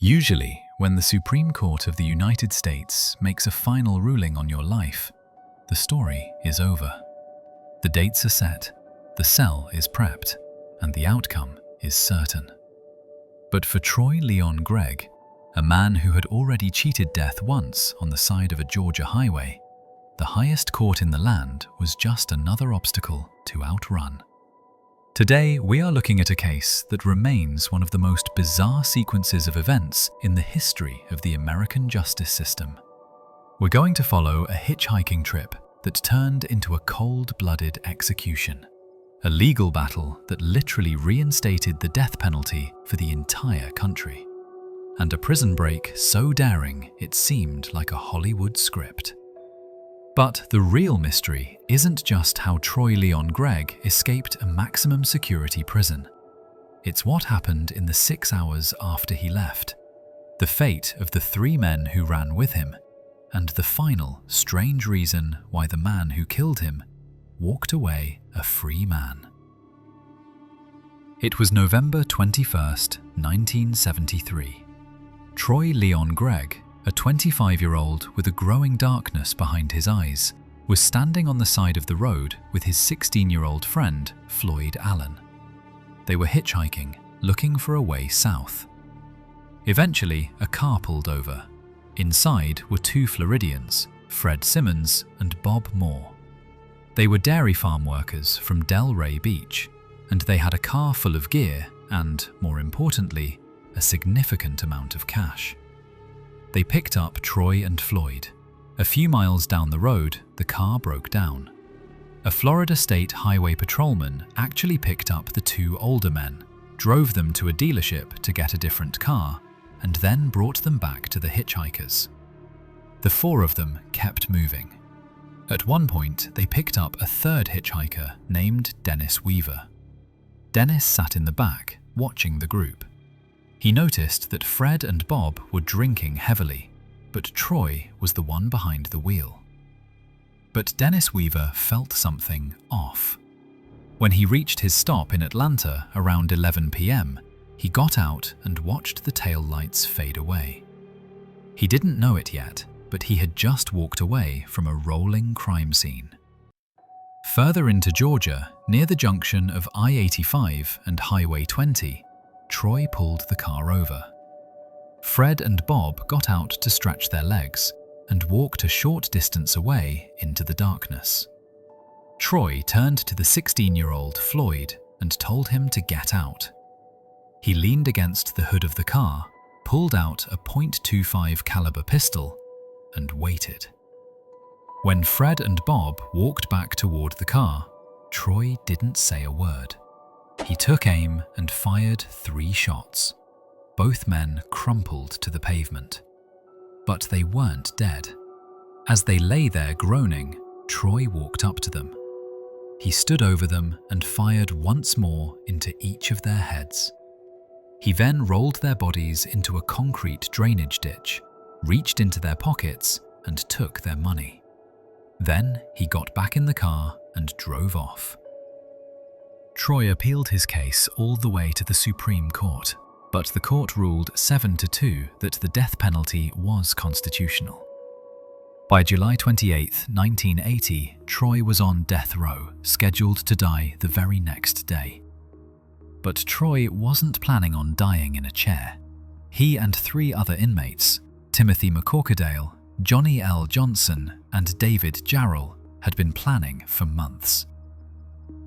Usually, when the Supreme Court of the United States makes a final ruling on your life, the story is over. The dates are set, the cell is prepped, and the outcome is certain. But for Troy Leon Gregg, a man who had already cheated death once on the side of a Georgia highway, the highest court in the land was just another obstacle to outrun. Today, we are looking at a case that remains one of the most bizarre sequences of events in the history of the American justice system. We're going to follow a hitchhiking trip that turned into a cold-blooded execution, a legal battle that literally reinstated the death penalty for the entire country, and a prison break so daring it seemed like a Hollywood script. But the real mystery isn't just how Troy Leon Gregg escaped a maximum security prison. It's what happened in the 6 hours after he left, the fate of the 3 men who ran with him, and the final, strange reason why the man who killed him walked away a free man. It was November 21st, 1973. Troy Leon Gregg, a 25-year-old with a growing darkness behind his eyes, was standing on the side of the road with his 16-year-old friend, Floyd Allen. They were hitchhiking, looking for a way south. Eventually, a car pulled over. Inside were 2 Floridians, Fred Simmons and Bob Moore. They were dairy farm workers from Delray Beach, and they had a car full of gear and, more importantly, a significant amount of cash. They picked up Troy and Floyd. A few miles down the road, the car broke down. A Florida State Highway patrolman actually picked up the 2 older men, drove them to a dealership to get a different car, and then brought them back to the hitchhikers. The 4 of them kept moving. At one point, they picked up a 3rd hitchhiker named Dennis Weaver. Dennis sat in the back, watching the group. He noticed that Fred and Bob were drinking heavily, but Troy was the one behind the wheel. But Dennis Weaver felt something off. When he reached his stop in Atlanta around 11 p.m., he got out and watched the taillights fade away. He didn't know it yet, but he had just walked away from a rolling crime scene. Further into Georgia, near the junction of I-85 and Highway 20, Troy pulled the car over. Fred and Bob got out to stretch their legs and walked a short distance away into the darkness. Troy turned to the 16-year-old Floyd and told him to get out. He leaned against the hood of the car, pulled out a .25 caliber pistol, and waited. When Fred and Bob walked back toward the car, Troy didn't say a word. He took aim and fired 3 shots. Both men crumpled to the pavement. But they weren't dead. As they lay there groaning, Troy walked up to them. He stood over them and fired once more into each of their heads. He then rolled their bodies into a concrete drainage ditch, reached into their pockets, and took their money. Then he got back in the car and drove off. Troy appealed his case all the way to the Supreme Court, but the court ruled 7-2 that the death penalty was constitutional. By July 28, 1980, Troy was on death row, scheduled to die the very next day. But Troy wasn't planning on dying in a chair. He and 3 other inmates, Timothy McCorkadale, Johnny L. Johnson, and David Jarrell, had been planning for months.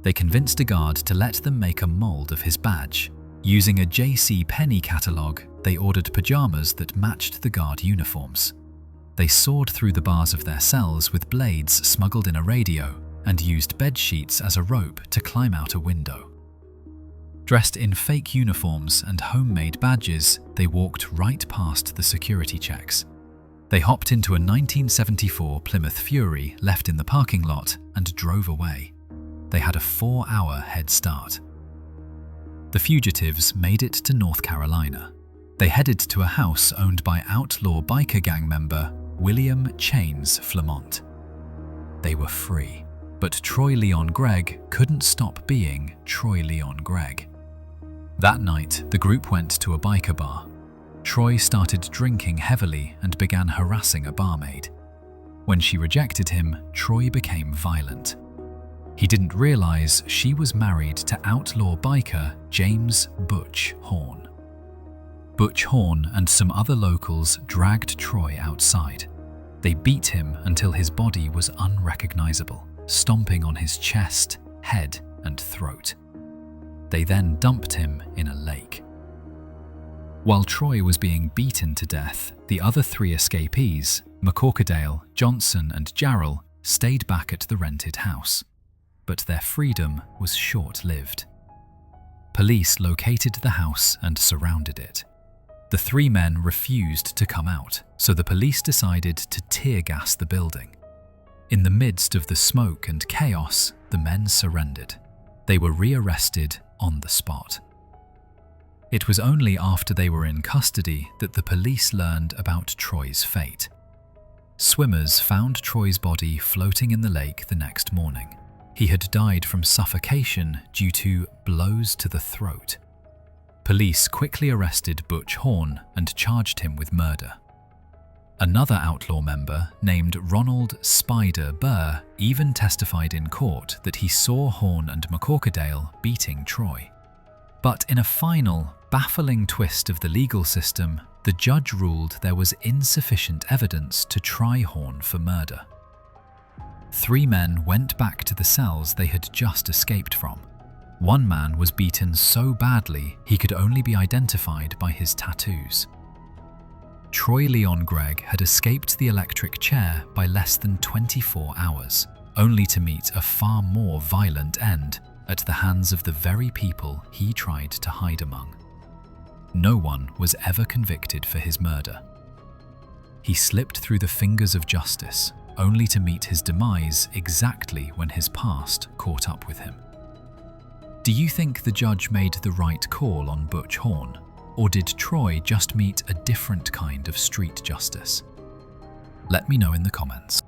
They convinced a guard to let them make a mold of his badge. Using a J.C. Penney catalog, they ordered pajamas that matched the guard uniforms. They sawed through the bars of their cells with blades smuggled in a radio and used bed sheets as a rope to climb out a window. Dressed in fake uniforms and homemade badges, they walked right past the security checks. They hopped into a 1974 Plymouth Fury left in the parking lot and drove away. They had a 4-hour head start. The fugitives made it to North Carolina. They headed to a house owned by outlaw biker gang member William Chains Flamont. They were free, but Troy Leon Gregg couldn't stop being Troy Leon Gregg. That night, the group went to a biker bar. Troy started drinking heavily and began harassing a barmaid. When she rejected him, Troy became violent. He didn't realize she was married to outlaw biker James "Butch" Horn. Butch Horn and some other locals dragged Troy outside. They beat him until his body was unrecognizable, stomping on his chest, head, and throat. They then dumped him in a lake. While Troy was being beaten to death, the other 3 escapees, McCorkadale, Johnson, and Jarrell, stayed back at the rented house. But their freedom was short-lived. Police located the house and surrounded it. The 3 men refused to come out, so the police decided to tear gas the building. In the midst of the smoke and chaos, the men surrendered. They were rearrested on the spot. It was only after they were in custody that the police learned about Troy's fate. Swimmers found Troy's body floating in the lake the next morning. He had died from suffocation due to blows to the throat. Police quickly arrested Butch Horn and charged him with murder. Another outlaw member, named Ronald "Spider" Burr, even testified in court that he saw Horn and McCorkadale beating Troy. But in a final, baffling twist of the legal system, the judge ruled there was insufficient evidence to try Horn for murder. 3 men went back to the cells they had just escaped from. One man was beaten so badly he could only be identified by his tattoos. Troy Leon Gregg had escaped the electric chair by less than 24 hours, only to meet a far more violent end at the hands of the very people he tried to hide among. No one was ever convicted for his murder. He slipped through the fingers of justice, only to meet his demise exactly when his past caught up with him. Do you think the judge made the right call on Butch Horn, or did Troy just meet a different kind of street justice? Let me know in the comments.